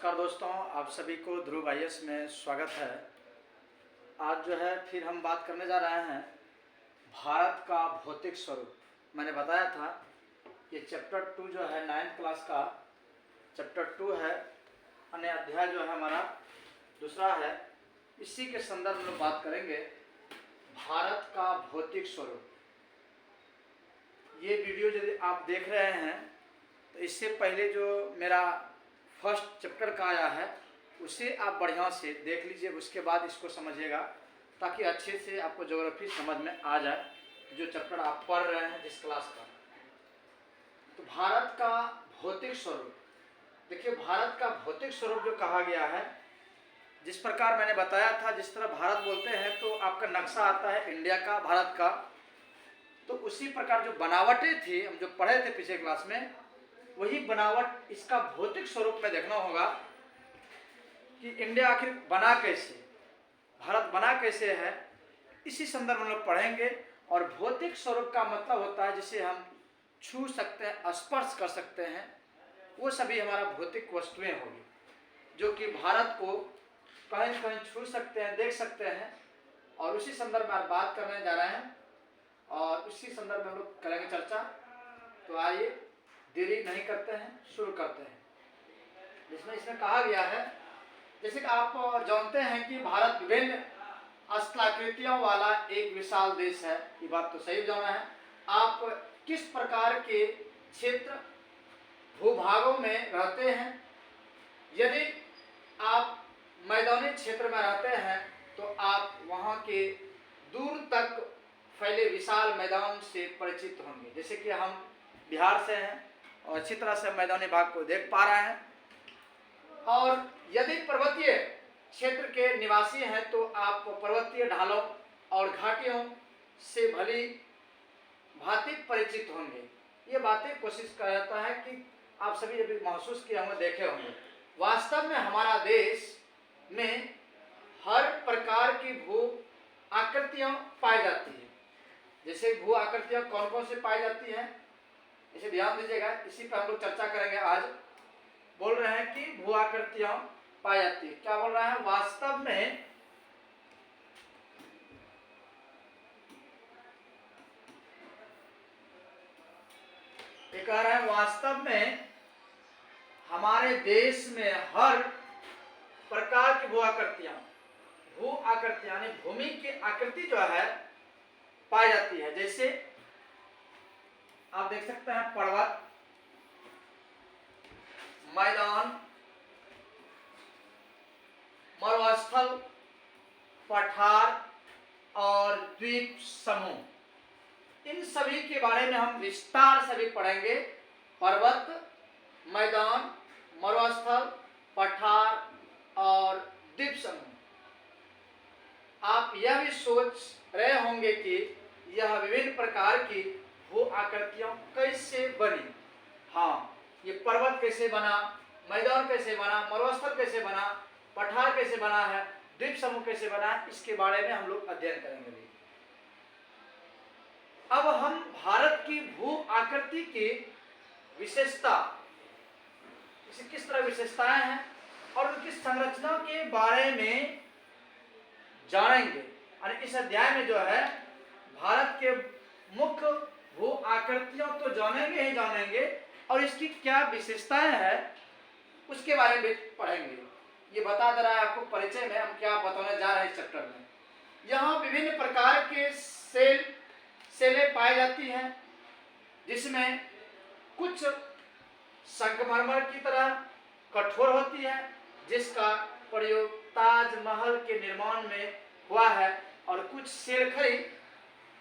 नमस्कार दोस्तों, आप सभी को ध्रुव आईएएस में स्वागत है। आज जो है फिर हम बात करने जा रहे हैं भारत का भौतिक स्वरूप। मैंने बताया था ये चैप्टर 2 जो है 9th क्लास का चैप्टर 2 है, अन्य अध्याय जो है हमारा दूसरा है। इसी के संदर्भ में बात करेंगे भारत का भौतिक स्वरूप। ये वीडियो यदि आप देख रहे हैं तो इससे पहले जो मेरा फर्स्ट चैप्टर का आया है उसे आप बढ़िया से देख लीजिए, उसके बाद इसको समझिएगा ताकि अच्छे से आपको ज्योग्राफी समझ में आ जाए जो चैप्टर आप पढ़ रहे हैं जिस क्लास का। तो भारत का भौतिक स्वरूप, देखिए भारत का भौतिक स्वरूप जो कहा गया है, जिस प्रकार मैंने बताया था, जिस तरह भारत बोलते हैं तो आपका नक्शा आता है इंडिया का, भारत का, तो उसी प्रकार जो बनावटें थी हम जो पढ़े थे पिछले क्लास में, वही बनावट इसका भौतिक स्वरूप में देखना होगा कि इंडिया आखिर बना कैसे, भारत बना कैसे है। इसी संदर्भ में लोग पढ़ेंगे। और भौतिक स्वरूप का मतलब होता है जिसे हम छू सकते हैं, स्पर्श कर सकते हैं, वो सभी हमारा भौतिक वस्तुएं होगी जो कि भारत को कहीं कहीं छू सकते हैं, देख सकते हैं। और उसी संदर्भ में आप बात करने जा रहे हैं और उसी संदर्भ में हम लोग करेंगे चर्चा। तो आइए देरी नहीं करते हैं, शुरू करते हैं। जिसमें इसमें कहा गया है, जैसे कि आप जानते हैं कि भारत विभिन्न स्थलाकृतियों वाला एक विशाल देश है। ये बात तो सही जाना है। आप किस प्रकार के क्षेत्र भूभागों में रहते हैं? यदि आप मैदानी क्षेत्र में रहते हैं तो आप वहाँ के दूर तक फैले विशाल मैदान से परिचित होंगे। जैसे कि हम बिहार से हैं और अच्छी तरह से मैदानी भाग को देख पा रहे हैं। और यदि पर्वतीय क्षेत्र के निवासी हैं तो आप पर्वतीय ढालों और घाटियों से भली भांति परिचित होंगे। ये बातें कोशिश करता है कि आप सभी जब महसूस किए होंगे, देखे होंगे। वास्तव में हमारा देश में हर प्रकार की भू आकृतियाँ पाई जाती है। जैसे भू आकृतियाँ कौन कौन से पाई जाती हैं, इसे ध्यान दीजिएगा। इसी पर हम लोग चर्चा करेंगे आज। बोल रहे हैं कि भू आकृतियां पाई जाती है। क्या बोल रहा है? वास्तव में ये कह रहा है वास्तव में हमारे देश में हर प्रकार की भू आकृतियां यानी भूमि की आकृति जो है पाई जाती है। जैसे आप देख सकते हैं पर्वत, मैदान, मरुस्थल, पठार और द्वीप समूह। इन सभी के बारे में हम विस्तार से भी पढ़ेंगे। पर्वत, मैदान, मरुस्थल, पठार और द्वीप समूह। आप यह भी सोच रहे होंगे कि यह विभिन्न प्रकार की भू आकृतियां कैसे बनी। हाँ, ये पर्वत कैसे बना, मैदान कैसे बना, मरुस्थल कैसे बना, पठार कैसे बना है, द्वीप समूह कैसे बना, इसके बारे में हम लोग अध्ययन करेंगे। अब हम भारत की भू आकृति की विशेषता, इसे किस तरह विशेषताएं हैं और उनकी संरचना के बारे में जानेंगे। और इस अध्याय में जो है भारत के मुख्य भू आकृतियों तो जानेंगे ही जानेंगे और इसकी क्या विशेषताएं हैं उसके बारे में पढ़ेंगे। ये बता दे रहा है आपको परिचय में हम क्या बताने जा रहे हैं इस चैप्टर में। यहाँ विभिन्न प्रकार के सेलें पाई जाती हैं, जिसमें कुछ संगमरमर की तरह कठोर होती है, जिसका प्रयोग ताजमहल के निर्माण में हुआ है, और कुछ सेलखड़ी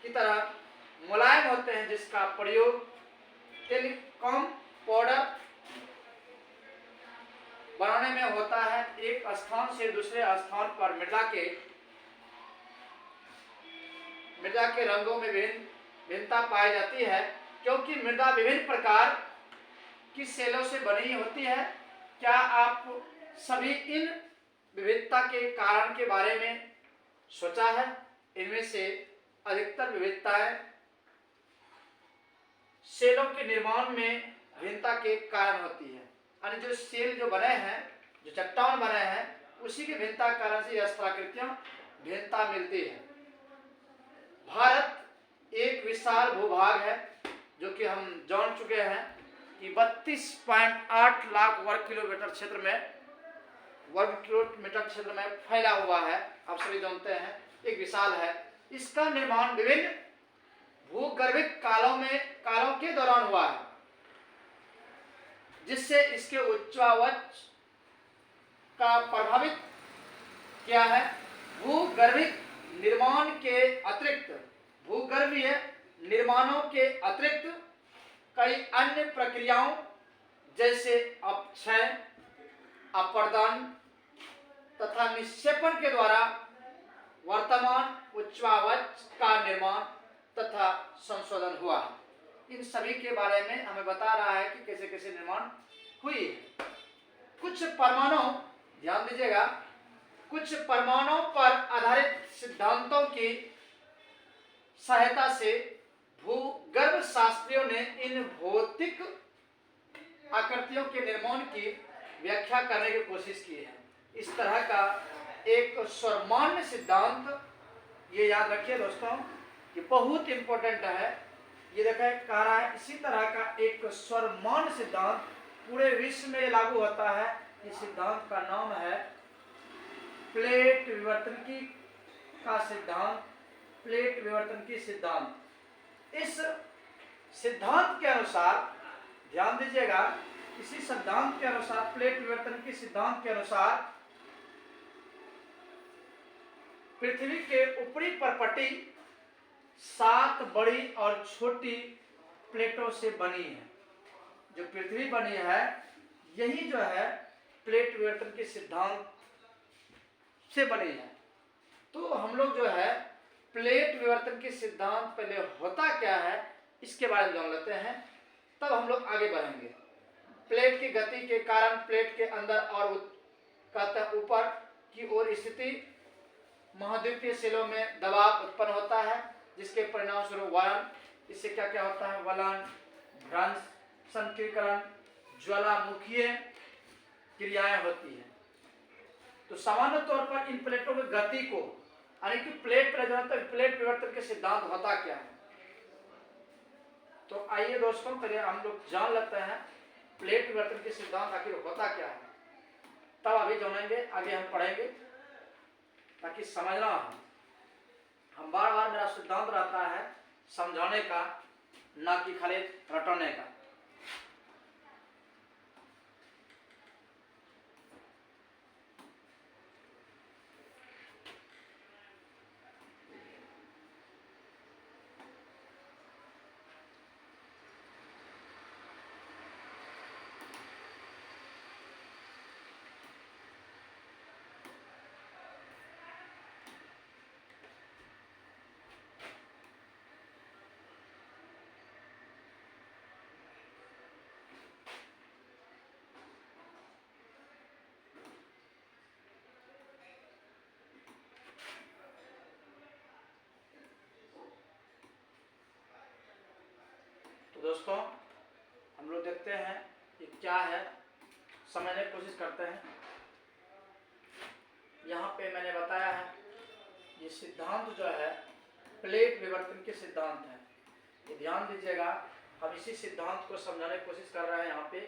की तरह मुलायम होते हैं, जिसका प्रयोग टेलीकॉम पाउडर बनाने में होता है। एक स्थान से दूसरे स्थान पर मृदा के रंगों में भिन्नता पाई जाती है, क्योंकि मृदा विभिन्न प्रकार की सेलों से बनी होती है। क्या आप सभी इन विविधता के कारण के बारे में सोचा है? इनमें से अधिकतर विविधताएं सेलों के निर्माण में भिन्नता के कारण होती है। यानी जो सेल जो बने हैं जो चट्टान बने हैं उसी की भिन्नता के कारण से यह स्थलाकृतियां भिन्नता मिलती है। भारत एक विशाल भूभाग है जो कि हम जान चुके हैं कि 32.8 लाख वर्ग किलोमीटर क्षेत्र में फैला हुआ है। आप सभी जानते हैं एक विशाल है। इसका निर्माण विभिन्न भूगर्भिक कालों के दौरान हुआ है, जिससे इसके उच्चावच का प्रभावित क्या है। भूगर्भीय निर्माणों के अतिरिक्त कई अन्य प्रक्रियाओं जैसे अपक्षय, अपरदन तथा निक्षेपण के द्वारा वर्तमान उच्चावच का निर्माण तथा संशोधन हुआ है। इन सभी के बारे में हमें बता रहा है कि कैसे कैसे निर्माण हुई है। कुछ परमाणु, ध्यान दीजिएगा, कुछ परमाणुओं पर आधारित सिद्धांतों की सहायता से भूगर्भ शास्त्रियों ने इन भौतिक आकृतियों के निर्माण की व्याख्या करने की कोशिश की है। इस तरह का एक सर्वमान्य सिद्धांत, ये याद रखिए दोस्तों, ये बहुत इंपॉर्टेंट है। ये देखिए कह रहा है इसी तरह का एक सर्वमान्य सिद्धांत पूरे विश्व में लागू होता है। इस सिद्धांत का नाम है प्लेट विवर्तन का सिद्धांत। प्लेट विवर्तन की सिद्धांत। इस सिद्धांत के अनुसार, ध्यान दीजिएगा, इसी सिद्धांत के अनुसार, प्लेट विवर्तन की सिद्धांत के अनुसार पृथ्वी के ऊपरी परपटी 7 बड़ी और छोटी प्लेटों से बनी है। जो पृथ्वी बनी है यही जो है प्लेट विवर्तन के सिद्धांत से बनी है। तो हम लोग जो है प्लेट विवर्तन के सिद्धांत पहले होता क्या है इसके बारे में जान लेते हैं, तब हम लोग आगे बढ़ेंगे। प्लेट की गति के कारण प्लेट के अंदर और ऊपर की ओर स्थिति महाद्वीपीय सेलों में दबाव उत्पन्न होता है, जिसके परिणाम स्वरूप वलन, इससे क्या क्या होता है, वलन, भ्रंश, संकीर्ण, ज्वालामुखीय क्रियाएं होती हैं। तो सामान्य तौर पर इन प्लेटों की गति को, यानी कि प्लेट विवर्तन के सिद्धांत होता क्या है। तो आइए दोस्तों पहले हम लोग जान लेते हैं प्लेट विवर्तन के सिद्धांत आखिर होता क्या है, तब अभी जानेंगे, आगे हम पढ़ेंगे ताकि समझना हो। हम बार बार, मेरा सिद्धांत रहता है समझाने का, ना कि खाली रटने का। दोस्तों हम लोग देखते हैं कि क्या है, समझने की कोशिश करते हैं। यहाँ पे मैंने बताया है ये सिद्धांत जो है प्लेट विवर्तन के सिद्धांत है। ये ध्यान दीजिएगा, हम इसी सिद्धांत को समझाने की कोशिश कर रहे हैं। यहाँ पे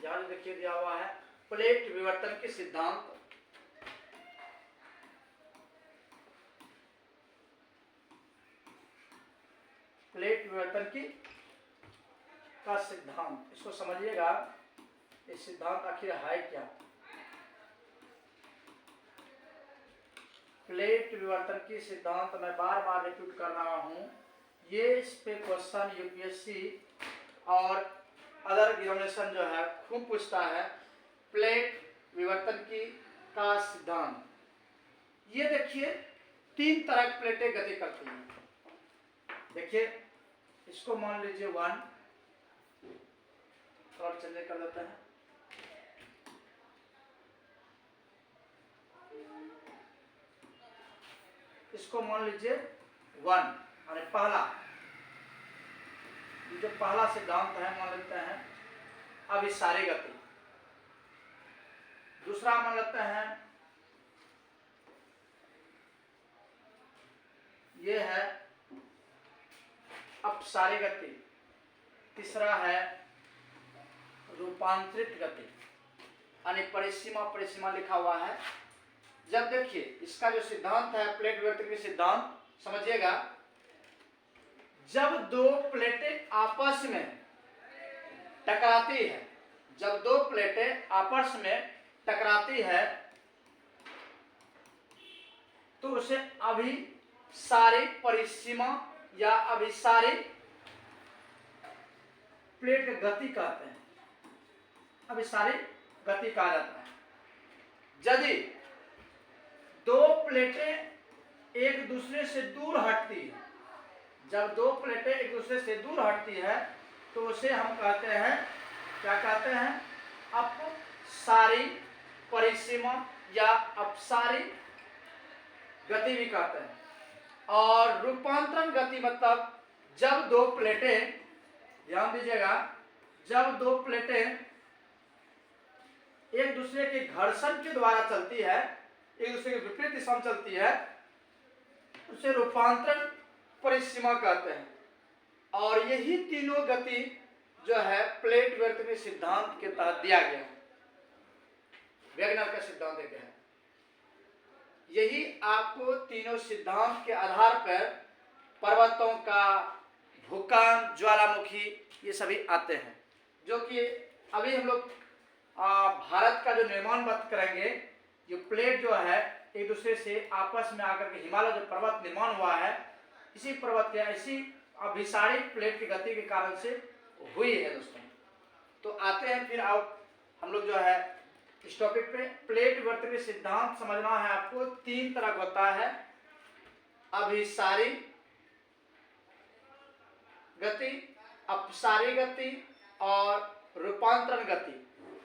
ध्यान देखिए, दिया हुआ है प्लेट विवर्तन के सिद्धांत। प्लेट विवर्तन का सिद्धांत, इसको समझिएगा, इस सिद्धांत आखिर है क्या। प्लेट विवर्तन की सिद्धांत मैं बार बार रिपीट कर रहा हूं, ये इस पे क्वेश्चन यूपीएससी और अदर एग्जामिनेशन जो है खूब पूछता है। प्लेट विवर्तन का सिद्धांत, ये देखिए 3 तरह की प्लेटें गति करती हैं। देखिए इसको मान लीजिए 1 और चलिए कर देते हैं। इसको मान लीजिए 1, यानी पहला, जो पहला सिद्धांत है मान लेते हैं अभिसारी गति। दूसरा मान लेते हैं ये है अपसारी गति, तीसरा है रूपांतरित गति, यानी परिसीमा परिसीमा लिखा हुआ है। जब देखिए इसका जो सिद्धांत है प्लेट विवर्तन के सिद्धांत समझिएगा, जब दो प्लेटें आपस में टकराती है, जब दो प्लेटें आपस में टकराती है तो उसे अभिसारी परिसीमा या अभिसारी प्लेट गति कहते हैं, अभिसारी गति कहा जाता है। यदि दो प्लेटें एक दूसरे से दूर हटती है, जब दो प्लेटें एक दूसरे से दूर हटती है तो उसे हम कहते हैं, क्या कहते हैं, अपसारी परिसीमा या अपसारी गति भी कहते हैं। और रूपांतरण गति मतलब जब दो प्लेटें, ध्यान दीजिएगा, जब दो प्लेटें एक दूसरे के घर्षण के द्वारा चलती है, एक दूसरे के विपरीत दिशा में चलती है, उसे रूपांतरण परिसीमा कहते हैं। और यही तीनों गति जो है प्लेट विवर्तन के सिद्धांत के तहत दिया गया है, वेगनर का सिद्धांत एक है। यही आपको तीनों सिद्धांत के आधार पर पर्वतों का, भूकंप, ज्वालामुखी, ये सभी आते हैं, जो कि अभी हम लोग भारत का जो निर्माण बात करेंगे, जो प्लेट जो है एक दूसरे से आपस में आकर के हिमालय जो पर्वत निर्माण हुआ है, इसी पर्वत के, इसी अभिसारी प्लेट की गति के कारण से हुई है दोस्तों। तो आते हैं फिर आप, हम लोग जो है इस टॉपिक पे प्लेट विवर्तन के सिद्धांत समझना है आपको। तीन तरह का होता है, अभिसारी गति, अपसारी गति और रूपांतरण गति।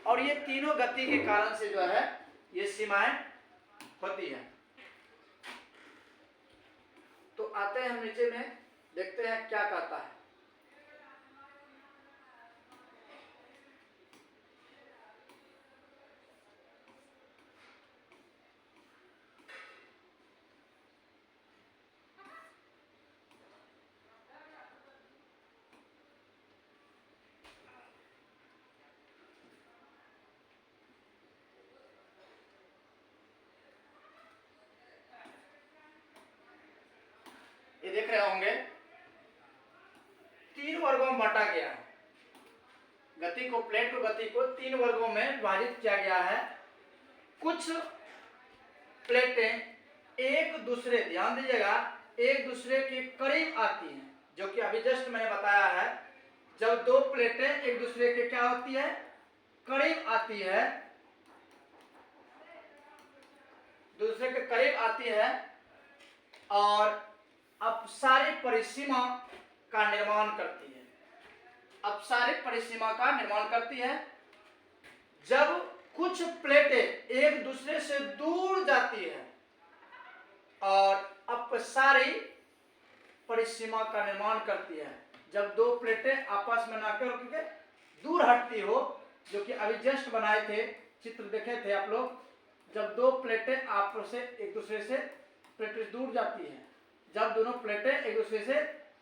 और ये तीनों गति के कारण से जो है ये सीमाएं होती है। तो आते हैं हम नीचे में, देखते हैं क्या कहता है। ये देख रहे होंगे तीन वर्गों में बांटा गया है गति को, प्लेट को, गति को तीन वर्गों में विभाजित किया गया है। कुछ प्लेटें एक दूसरे, ध्यान दीजिएगा, एक दूसरे के करीब आती हैं, जो कि अभी जस्ट मैंने बताया है। जब दो प्लेटें एक दूसरे के क्या होती है, करीब आती है, दूसरे के करीब आती है और अपसारी परिसीमा का निर्माण करती है, अपसारी परिसीमा का निर्माण करती है। जब कुछ प्लेटें एक दूसरे से दूर जाती है और अपसारी परिसीमा का निर्माण करती है, जब दो प्लेटें आपस में ना करके दूर हटती हो, जो कि अभी जस्ट बनाए थे, चित्र देखे थे आप लोग। जब दो प्लेटें आपस से एक दूसरे से प्लेटें दूर जाती है, जब दोनों प्लेटें एक दूसरे से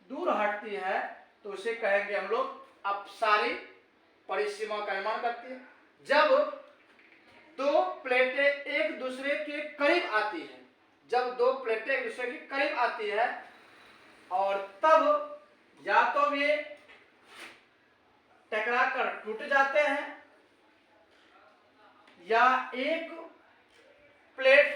दूर हटती है तो उसे कहेंगे हम लोग अपसारी परिसीमा का निर्माण करती है। जब दो प्लेटें एक दूसरे के करीब आती है, जब दो प्लेटें एक दूसरे के करीब आती है और तब या तो वे टकरा कर टूट जाते हैं या एक प्लेट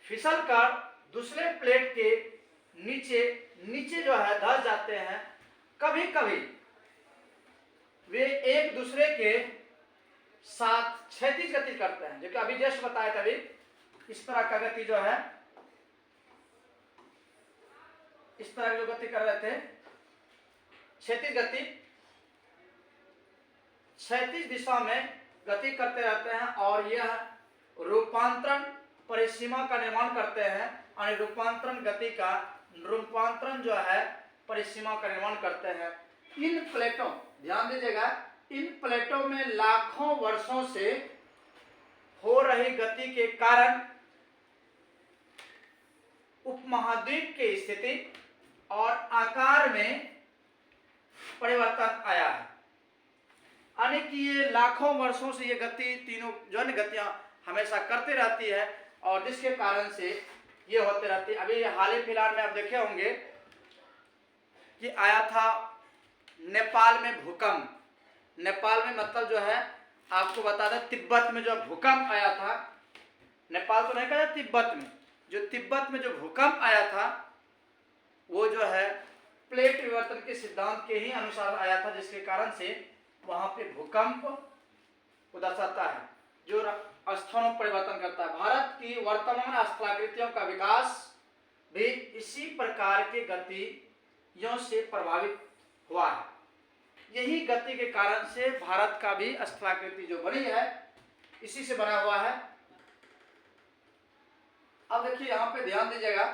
फिसल कर दूसरे प्लेट के नीचे जो है धंस जाते हैं। कभी कभी वे एक दूसरे के साथ क्षैतिज गति करते हैं, जो कि अभी जस्ट बताया था। अभी इस तरह का गति जो है, इस तरह की जो गति कर रहे थे, क्षैतिज गति, क्षैतिज दिशा में गति करते रहते हैं और यह रूपांतरण परिसीमा का निर्माण करते हैं। और रूपांतरण गति का, रूपांतरण जो है परिसीमा का निर्माण करते हैं। इन प्लेटों, ध्यान दीजिएगा, इन प्लेटों में लाखों वर्षों से हो रही गति के कारण उपमहाद्वीप की स्थिति और आकार में परिवर्तन आया है। यानी कि ये लाखों वर्षों से ये गति तीनों जो है गतियां हमेशा करते रहती है और जिसके कारण से ये होते रहती है। अभी हाल ही फिलहाल में आप देखे होंगे कि आया था नेपाल में भूकंप। नेपाल में मतलब जो है आपको बता दें तिब्बत में जो भूकंप आया था, नेपाल तो नहीं कहा, तिब्बत में जो तिब्बत में जो भूकंप आया था वो जो है प्लेट विवर्तन के सिद्धांत के ही अनुसार आया था, जिसके कारण से वहां पे भूकंप को दर्शाता है जो स्थानों परिवर्तन करता है। भारत की वर्तमान स्थलाकृतियों का विकास भी इसी प्रकार के गतियों से प्रभावित हुआ है। यही गति के कारण से भारत का भी स्थलाकृति जो बनी है इसी से बना हुआ है। अब देखिए यहाँ पे ध्यान दीजिएगा,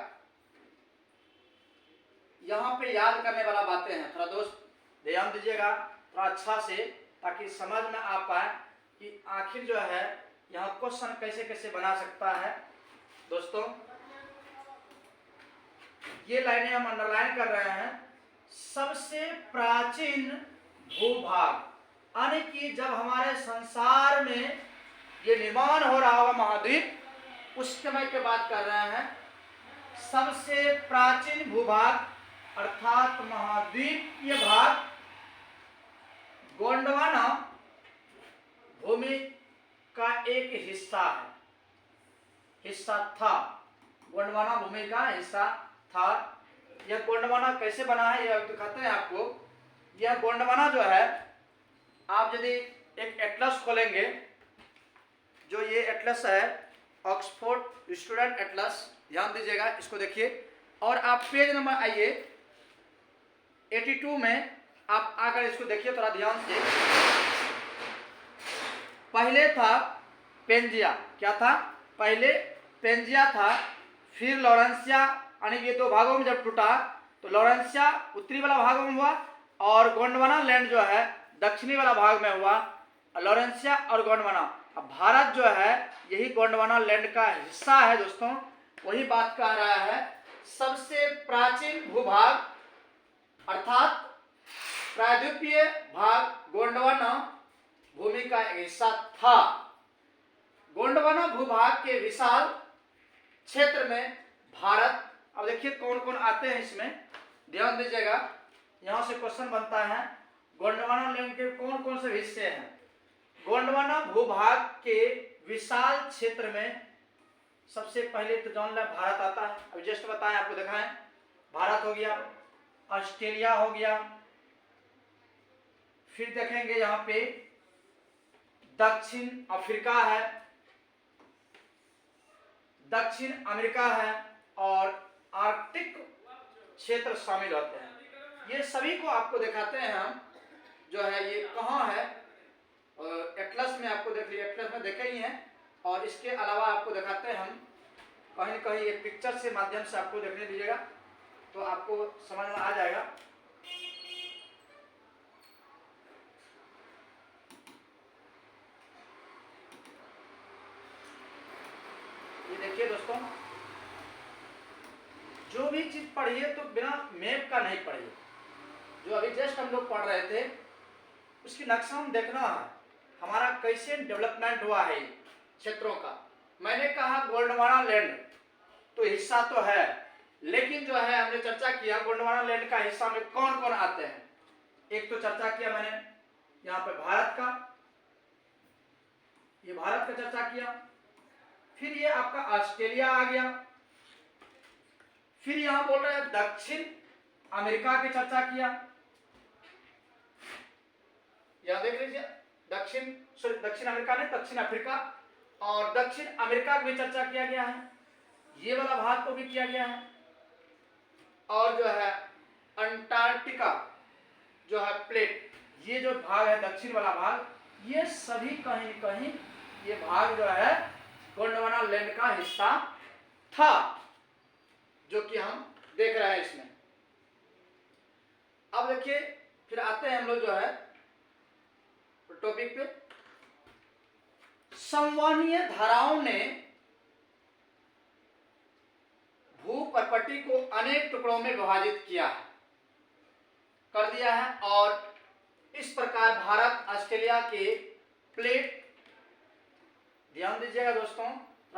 यहाँ पे याद करने वाला बातें हैं, थोड़ा दोस्त ध्यान दीजिएगा थोड़ा अच्छा से, ताकि समझ में आ पाए कि आखिर जो है यहाँ क्वेश्चन कैसे कैसे बना सकता है। दोस्तों ये लाइनें हम अंडरलाइन कर रहे हैं। सबसे प्राचीन भूभाग, यानी कि जब हमारे संसार में ये निर्माण हो रहा होगा महाद्वीप, उस समय की बात कर रहे हैं। सबसे प्राचीन भूभाग अर्थात महाद्वीपीय भाग गोंडवाना भूमि का एक हिस्सा है, हिस्सा था। गोंडवाना भूमि का हिस्सा था। यह गोंडवाना कैसे बना है यह दिखाते हैं आपको। यह गोंडवाना जो है, आप यदि एक एटलस खोलेंगे, जो ये एटलस है ऑक्सफोर्ड स्टूडेंट एटलस, ध्यान दीजिएगा इसको देखिए, और आप पेज नंबर आइए 82 में आप आकर इसको देखिए थोड़ा ध्यान से। पहले था पेंजिया, क्या था पहले? पेंजिया था, फिर लॉरेंसिया, यानी ये दो भागों में जब टूटा तो लॉरेंसिया उत्तरी वाला भाग में हुआ और गोंडवाना लैंड जो है दक्षिणी वाला भाग में हुआ। लॉरेंसिया और गोंडवाना, अब भारत जो है यही गोंडवाना लैंड का हिस्सा है। दोस्तों वही बात कह रहा है, सबसे प्राचीन भूभाग अर्थात प्रायद्वीपीय भाग गोंडवाना भूमि का एक हिस्सा था। गोंडवाना भूभाग के विशाल क्षेत्र में भारत, अब देखिए कौन कौन आते हैं इसमें, ध्यान दीजिएगा, यहां से क्वेश्चन बनता है गोंडवाना लैंड के कौन कौन से हिस्से हैं। गोंडवाना भूभाग के विशाल क्षेत्र में सबसे पहले तो जौन ला भारत आता है, अभी जस्ट बताएं आपको दिखाएं। भारत हो गया, ऑस्ट्रेलिया हो गया, फिर देखेंगे यहाँ पे दक्षिण अफ्रीका है, दक्षिण अमेरिका है और आर्कटिक क्षेत्र शामिल होते हैं। ये सभी को आपको दिखाते हैं हम, जो है ये कहाँ है एटलस में, आपको देख लीजिए एटलस में देखे ही हैं। और इसके अलावा आपको दिखाते हैं हम कहीं कहीं एक पिक्चर से माध्यम से आपको देखने दीजिएगा तो आपको समझ में आ जाएगा। ये देखिए दोस्तों, जो भी चीज पढ़िए तो बिना मैप का नहीं पढ़िए। जो अभी जस्ट हम लोग पढ़ रहे थे उसकी नक्शा हम देखना है, हमारा कैसे डेवलपमेंट हुआ है क्षेत्रों का। मैंने कहा गोंडवाना लैंड तो हिस्सा तो है, लेकिन जो है हमने चर्चा किया गोंडवाना लैंड का हिस्सा में कौन कौन आते हैं। एक तो चर्चा किया मैंने यहाँ पे भारत का, ये भारत का चर्चा किया, फिर ये आपका ऑस्ट्रेलिया आ गया, फिर यहां बोल रहे हैं दक्षिण अमेरिका की चर्चा किया, यहां देख लीजिए दक्षिण अमेरिका ने दक्षिण अफ्रीका और दक्षिण अमेरिका की भी चर्चा किया गया है, ये वाला भाग को भी किया गया है। और जो है अंटार्कटिका जो है प्लेट, ये जो भाग है दक्षिण वाला भाग, ये सभी कहीं कहीं ये भाग जो है गोंडवाना लैंड का हिस्सा था, जो कि हम देख रहे हैं इसमें। अब देखिए फिर आते हैं हम लोग जो है टॉपिक पे। संवहनीय धाराओं ने भूप्रपट्टी को अनेक टुकड़ों में विभाजित किया है, कर दिया है। और इस प्रकार भारत ऑस्ट्रेलिया के प्लेट, ध्यान दीजिएगा दोस्तों,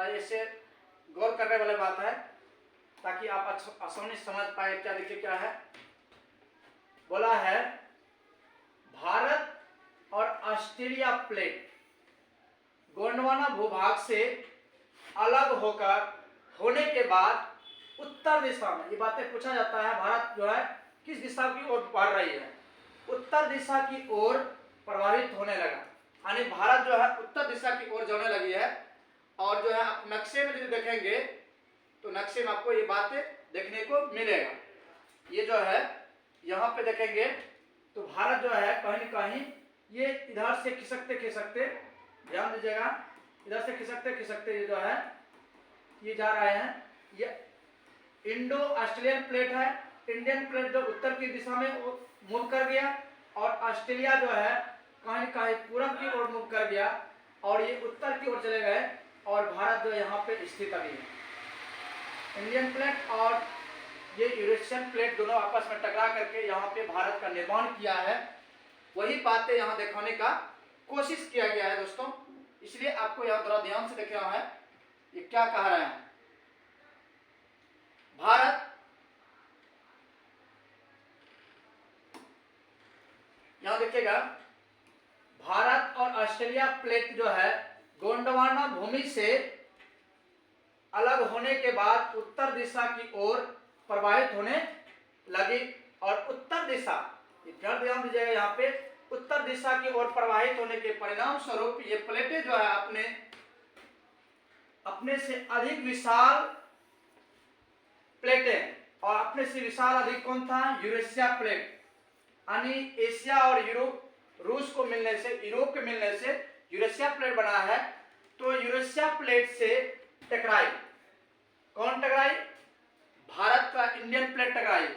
ऐसे गौर करने वाली बात है ताकि आप आसानी समझ पाए। क्या देखिए क्या है, बोला है भारत और ऑस्ट्रेलिया प्लेट गोंडवाना भूभाग से अलग होने के बाद उत्तर दिशा में, ये बातें पूछा जाता है, भारत जो है किस दिशा की ओर बढ़ रही है, उत्तर दिशा की ओर प्रभावित होने लगा, यानी भारत जो है उत्तर दिशा की ओर जाने लगी है। और जो है आप नक्शे में यदि देखेंगे तो नक्शे में आपको ये बातें देखने को मिलेगा। ये जो है यहाँ पे देखेंगे तो भारत जो है कहीं न कहीं ये इधर से खिसकते, ध्यान दीजिएगा, इधर से खिसकते ये जो है ये जा रहे हैं। ये इंडो ऑस्ट्रेलियन प्लेट है। इंडियन प्लेट जो उत्तर की दिशा में मूव कर गया और ऑस्ट्रेलिया जो है कहीं न कहीं पूरब की ओर मूव कर गया और ये उत्तर की ओर चले गए और भारत जो यहाँ पे स्थित अभी है। इंडियन प्लेट और ये यूरेशियन प्लेट दोनों आपस में टकरा करके यहाँ पे भारत का निर्माण किया है। वही बातें यहाँ दिखाने का कोशिश किया गया है दोस्तों, इसलिए आपको यहाँ थोड़ा ध्यान से देखना है ये क्या कह रहे हैं। भारत यहाँ देखिएगा, भारत और ऑस्ट्रेलिया प्लेट जो है गोंडवाना भूमि से अलग होने के बाद उत्तर दिशा की ओर प्रवाहित होने लगी और उत्तर दिशा, ध्यान दीजिएगा यहाँ पे, उत्तर दिशा की ओर प्रवाहित होने के परिणाम स्वरूप ये प्लेटें जो है अपने से अधिक विशाल प्लेटें, और अपने से विशाल अधिक कौन था, यूरेशिया प्लेट, यानी एशिया और यूरोप, रूस को मिलने से, यूरोप के मिलने से यूरेशिया प्लेट बना है। तो यूरेशिया प्लेट से टकराई, कौन टकराई, भारत का इंडियन प्लेट टकराई।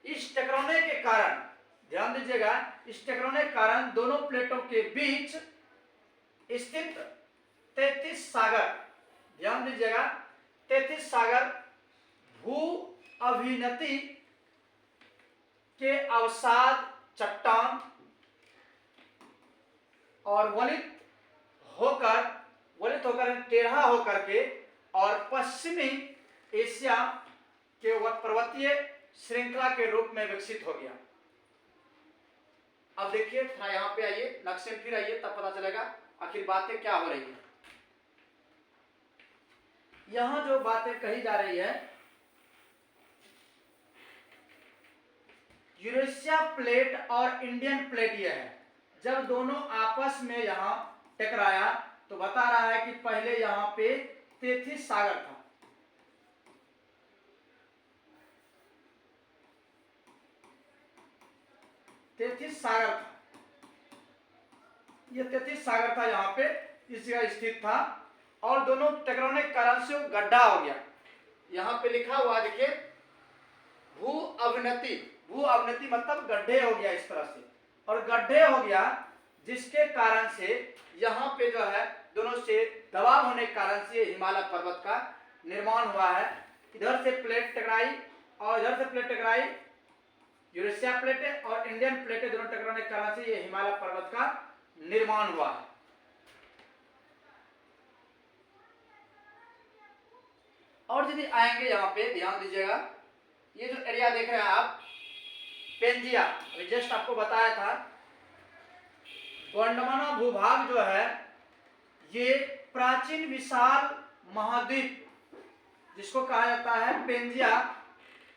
इस टकराने के कारण, ध्यान दीजिएगा, इस टकराने के कारण दोनों प्लेटों के बीच स्थित 33 सागर, ध्यान दीजिएगा, 33 सागर भू अभिनति के अवसाद चट्टान और वलित होकर टेढ़ा होकर के और पश्चिमी एशिया के पर्वतीय श्रृंखला के रूप में विकसित हो गया। अब देखिए थोड़ा यहाँ पे आइए, नक्शे में फिर आइए, तब पता चलेगा आखिर बातें क्या हो रही है। यहाँ जो बातें कही जा रही है, यूरेशिया प्लेट और इंडियन प्लेट ये है, जब दोनों आपस में यहाँ टकराया तो बता रहा है कि पहले यहाँ पे 33 सागर था, ये 33 सागर था, यहाँ पे इस जगह स्थित था और दोनों टकराने के कारण से गड्ढा हो गया। यहाँ पे लिखा हुआ देखिए भू अवनति मतलब गड्ढे हो गया इस तरह से, और गड्ढे हो गया जिसके कारण से यहाँ पे जो है दोनों से दबाव होने के कारण से हिमालय पर्वत का निर्माण हुआ है। इधर से प्लेट टकराई और इधर से प्लेट टकराई, यूरेशिया प्लेटें और इंडियन प्लेटें दोनों टकराने के कारण से ये हिमालय पर्वत का निर्माण हुआ है। और यदि आएंगे यहाँ पे, ध्यान दीजिएगा, ये जो एरिया देख रहे हैं आप, पेंजिया, जस्ट आपको बताया था, गोंडवाना भूभाग जो है ये प्राचीन विशाल महाद्वीप जिसको कहा जाता है पेंजिया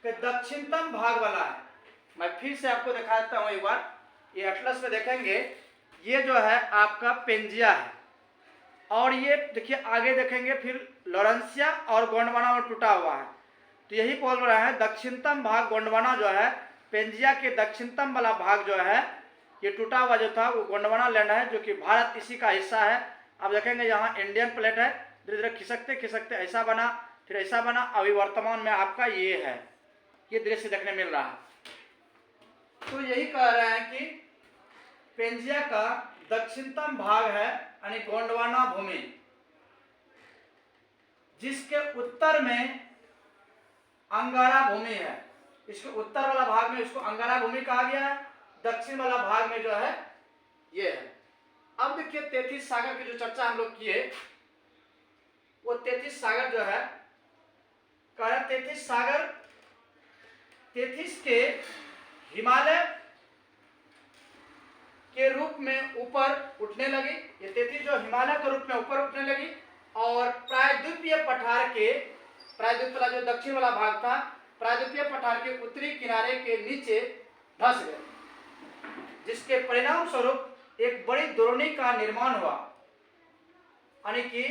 के दक्षिणतम भाग वाला है। मैं फिर से आपको दिखा देता हूँ एक बार, ये एटलस में देखेंगे, ये जो है आपका पेंजिया है और ये देखिए आगे देखेंगे फिर लॉरेंसिया और गोंडवाना में टूटा हुआ है। तो यही बोल रहा है दक्षिणतम भाग गोंडवाना जो है, पेंजिया के दक्षिणतम वाला भाग जो है ये टूटा हुआ जो था वो गोंडवाना लैंड है, जो कि भारत इसी का हिस्सा है। अब देखेंगे यहाँ इंडियन प्लेट है, धीरे धीरे खिसकते ऐसा बना, फिर ऐसा बना, अभी वर्तमान में आपका ये है, ये दृश्य देखने मिल रहा है। तो यही कह रहे हैं कि पेंजिया का दक्षिणतम भाग है यानी गोंडवाना भूमि, जिसके उत्तर में अंगारा भूमि है। इसके उत्तर वाला भाग में इसको अंगारा भूमि कहा गया है, दक्षिण वाला भाग में जो है ये है। अब देखिए 33 सागर की जो चर्चा हम लोग किए, वो 33 सागर जो है कह रहे 33 सागर 33 के हिमालय के रूप में ऊपर उठने लगी। ये 33 जो हिमालय के रूप में ऊपर उठने लगी और प्रायद्वीपीय पठार के, प्रायद्वीप वाला जो दक्षिण वाला भाग था, प्रायद्वीपीय पठार के उत्तरी किनारे के नीचे धंस गए, जिसके परिणाम स्वरूप एक बड़ी द्रोणी का निर्माण हुआ। यानी कि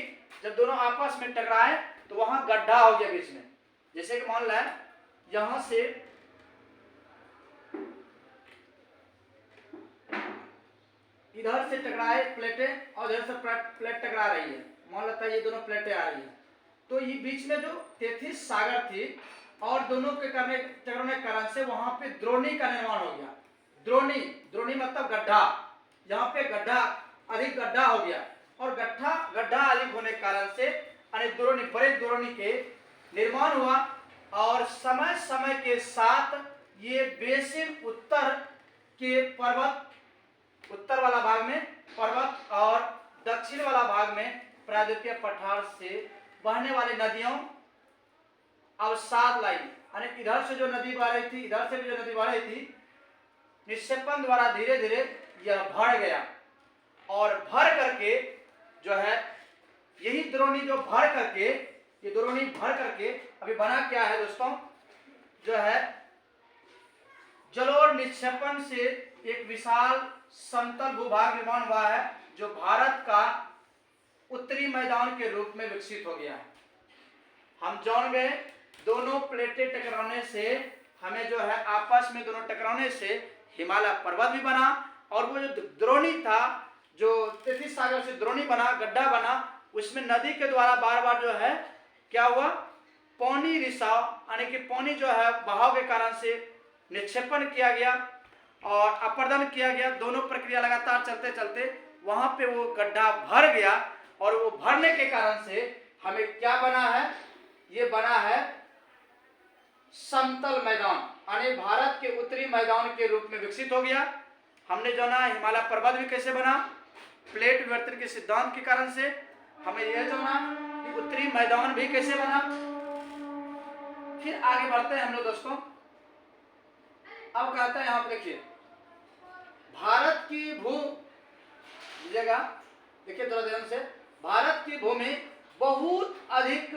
जब दोनों आपस में टकराए तो वहां गड्ढा हो गया बीच में। जैसे कि मान लें यहां से इधर से टकराए प्लेटें और इधर से प्लेट टकरा रही है, मान लेता है ये दोनों प्लेटें आ रही है, तो ये बीच में जो 33 सागर थी और दोनों के टकराने के कारण से वहां पे द्रोणी का निर्माण हो गया। द्रोणी मतलब गड्ढा, यहाँ पे गड्ढा अधिक गड्ढा हो गया और गड्ढा अधिक होने के कारण से बड़े द्रोणी के निर्माण हुआ और समय समय के साथ ये बेसिन उत्तर के पर्वत, उत्तर वाला भाग में पर्वत और दक्षिण वाला भाग में प्रायद्वीपीय पठार से बहने वाली नदियों अवसाद लाई। यानी इधर से जो नदी बह रही थी, इधर से भी जो नदी बह रही थी, निक्षेपण द्वारा धीरे धीरे यह भर गया और भर करके जो है यही द्रोणी जो भर करके, ये द्रोणी भर करके अभी बना क्या है दोस्तों, जो है जलोढ़ निक्षेपण से एक विशाल समतल भूभाग निर्माण हुआ है, जो भारत का उत्तरी मैदान के रूप में विकसित हो गया है। हम जान गए दोनों प्लेटें टकराने से हमें जो है आपस में दोनों टकराने से हिमालय पर्वत भी बना और वो जो द्रोणी था, जो 33 सागर से द्रोणी बना, गड्ढा बना, उसमें नदी के द्वारा बार बार जो है क्या हुआ, पानी रिसाव यानी कि पानी जो है बहाव के कारण से निक्षेपण किया गया और अपर्दन किया गया। दोनों प्रक्रिया लगातार चलते चलते वहां पे वो गड्ढा भर गया और वो भरने के कारण से हमें क्या बना है, ये बना है समतल मैदान, यानी भारत के उत्तरी मैदान के रूप में विकसित हो गया। हमने जाना हिमालय पर्वत भी कैसे बना, प्लेट विवर्तन के सिद्धांत के कारण से हमें यह जाना कि उत्तरी मैदान भी कैसे बना। फिर आगे बढ़ते हैं हम लोग दोस्तों। अब कहते हैं यहाँ पे देखिए भारत की लीजिएगा, देखिए थोड़ा ध्यान से, भारत की भूमि बहुत अधिक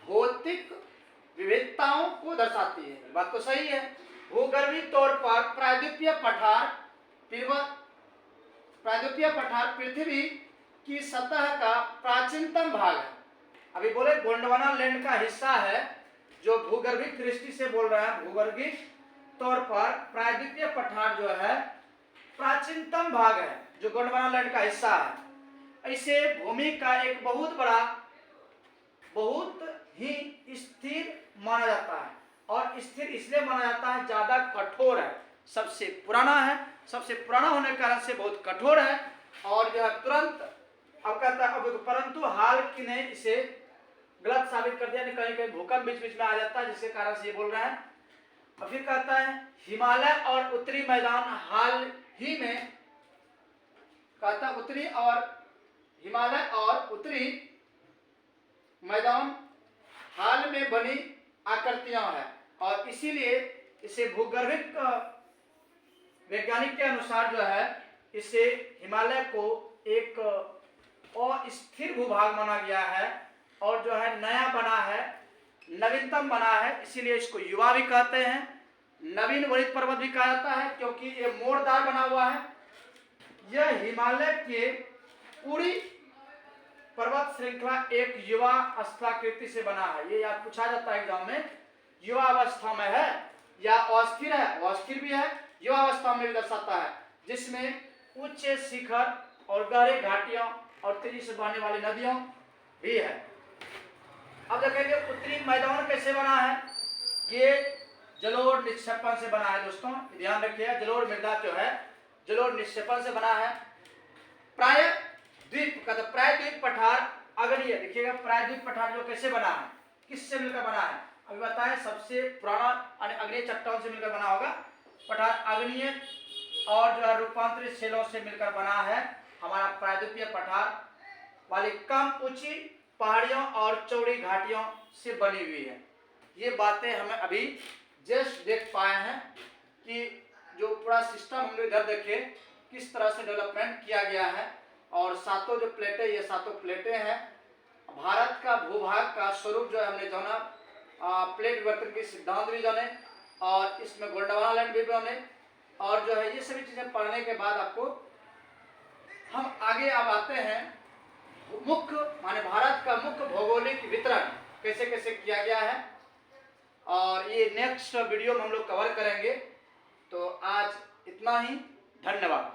भौतिक विविधताओं को दर्शाती है। बात तो सही है। भूगर्भीय तौर पर प्रायद्वीपीय पठार पृथ्वी की सतह का प्राचीनतम भाग है। अभी बोले गोंडवाना लैंड का हिस्सा है, जो भूगर्भिक दृष्टि से बोल रहे हैं, भूगर्भिक तौर पर प्रायद्वीपीय पठार जो है प्राचीनतम भाग है, जो गोंडवाना लैंड का हिस्सा है। इसे भूमि का एक बहुत ही स्थिर माना जाता है और स्थिर इसलिए माना जाता है ज्यादा कठोर है, सबसे पुराना है, सबसे पुराना होने के कारण से बहुत कठोर है और यह तुरंत अब कहता है, अब परंतु हाल की ने इसे गलत साबित कर दिया, कहीं कहीं भूकंप बीच बीच में आ जाता है, जिसके कारण से ये बोल रहे हैं। और फिर कहता है हिमालय और उत्तरी मैदान हाल ही में, कहता हिमालय और उत्तरी मैदान हाल में बनी आकृतियां हैं और इसीलिए इसे भूगर्भिक वैज्ञानिक के अनुसार जो है इसे हिमालय को एक अस्थिर भूभाग माना गया है और जो है नया बना है, नवीनतम बना है, इसीलिए इसको युवा भी कहते हैं। नवीन वरित पर्वत भी कहा जाता है क्योंकि ये मोड़दार बना हुआ है। यह हिमालय के पूरी पर्वत श्रृंखला एक युवा अवस्थाकृति से बना है। ये याद पूछा जाता है एग्जाम में, युवा अवस्था में है या अस्थिर है, अस्थिर भी है, युवा अवस्था में भी दर्शाता है, जिसमें उच्च शिखर और गहरे घाटियां और तेजी से बहने वाली नदियों भी है। अब देखेंगे उत्तरी मैदान कैसे बना है। ये जलोढ़ निक्षेपण से बना है दोस्तों, ध्यान रखिए। जलोढ़ मृदा जो है जलोढ़ निक्षेपण से बना है। प्रायद्वीप का प्रायद्वीप पठार अग्नेय, देखिएगा प्रायद्वीप पठार जो कैसे बना है, किससे मिलकर बना है, अभी बताएं। सबसे पुराना अग्नेय चट्टान से मिलकर बना होगा पठार, अग्नेय और जो है रूपांतरित शिलाओं से मिलकर बना है हमारा प्रायद्वीपीय पठार वाली कम ऊंची पहाड़ियों और चौड़ी घाटियों से बनी हुई है। ये बातें हमें अभी जस्ट देख पाए हैं कि जो पूरा सिस्टम हम लोग इधर देखे किस तरह से डेवलपमेंट किया गया है। और सातों जो प्लेटें, ये सातों प्लेटें हैं भारत का भूभाग का स्वरूप जो है हमने जाना, प्लेट विवर्तन के सिद्धांत भी जाने और इसमें गोंडवाना लैंड भी जाने। और जो है ये सभी चीजें पढ़ने के बाद आपको हम आगे अब आते हैं मुख्य माने भारत का मुख्य भौगोलिक वितरण कैसे कैसे किया गया है, और ये नेक्स्ट वीडियो में हम लोग कवर करेंगे। तो आज इतना ही, धन्यवाद।